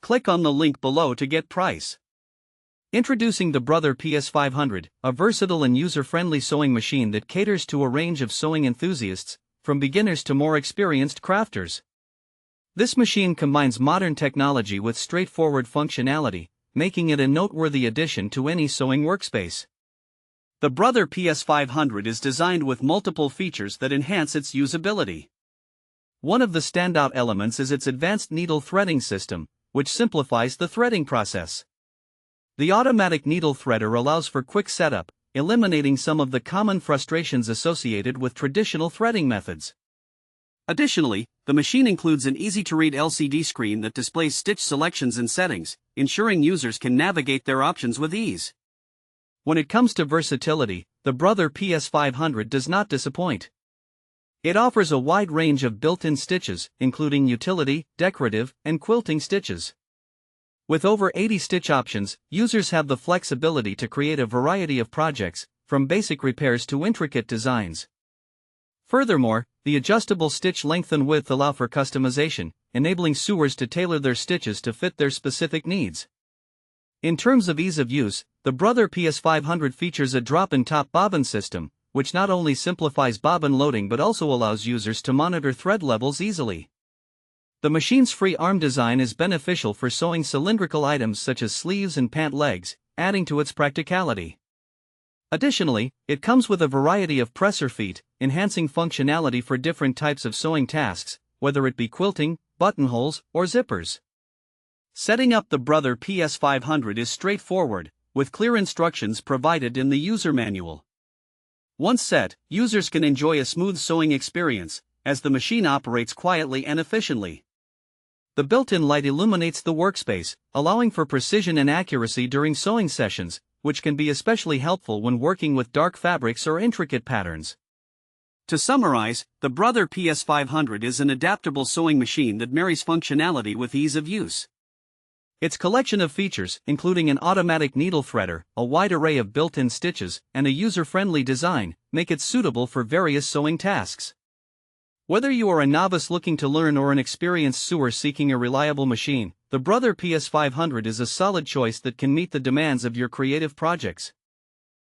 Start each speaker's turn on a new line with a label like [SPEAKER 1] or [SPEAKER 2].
[SPEAKER 1] Click on the link below to get price. Introducing the Brother PS500, a versatile and user-friendly sewing machine that caters to a range of sewing enthusiasts, from beginners to more experienced crafters. This machine combines modern technology with straightforward functionality, making it a noteworthy addition to any sewing workspace. The Brother PS500 is designed with multiple features that enhance its usability. One of the standout elements is its advanced needle threading system, which simplifies the threading process. The automatic needle threader allows for quick setup, eliminating some of the common frustrations associated with traditional threading methods. Additionally, the machine includes an easy-to-read LCD screen that displays stitch selections and settings, ensuring users can navigate their options with ease. When it comes to versatility, the Brother PS500 does not disappoint. It offers a wide range of built-in stitches, including utility, decorative, and quilting stitches. With over 80 stitch options, users have the flexibility to create a variety of projects, from basic repairs to intricate designs. Furthermore, the adjustable stitch length and width allow for customization, enabling sewers to tailor their stitches to fit their specific needs. In terms of ease of use, the Brother PS500 features a drop-and-top bobbin system, which not only simplifies bobbin loading but also allows users to monitor thread levels easily. The machine's free arm design is beneficial for sewing cylindrical items such as sleeves and pant legs, adding to its practicality. Additionally, it comes with a variety of presser feet, enhancing functionality for different types of sewing tasks, whether it be quilting, buttonholes, or zippers. Setting up the Brother PS500 is straightforward, with clear instructions provided in the user manual. Once set, users can enjoy a smooth sewing experience, as the machine operates quietly and efficiently. The built-in light illuminates the workspace, allowing for precision and accuracy during sewing sessions, which can be especially helpful when working with dark fabrics or intricate patterns. To summarize, the Brother PS500 is an adaptable sewing machine that marries functionality with ease of use. Its collection of features, including an automatic needle threader, a wide array of built-in stitches, and a user-friendly design, make it suitable for various sewing tasks. Whether you are a novice looking to learn or an experienced sewer seeking a reliable machine, the Brother PS500 is a solid choice that can meet the demands of your creative projects.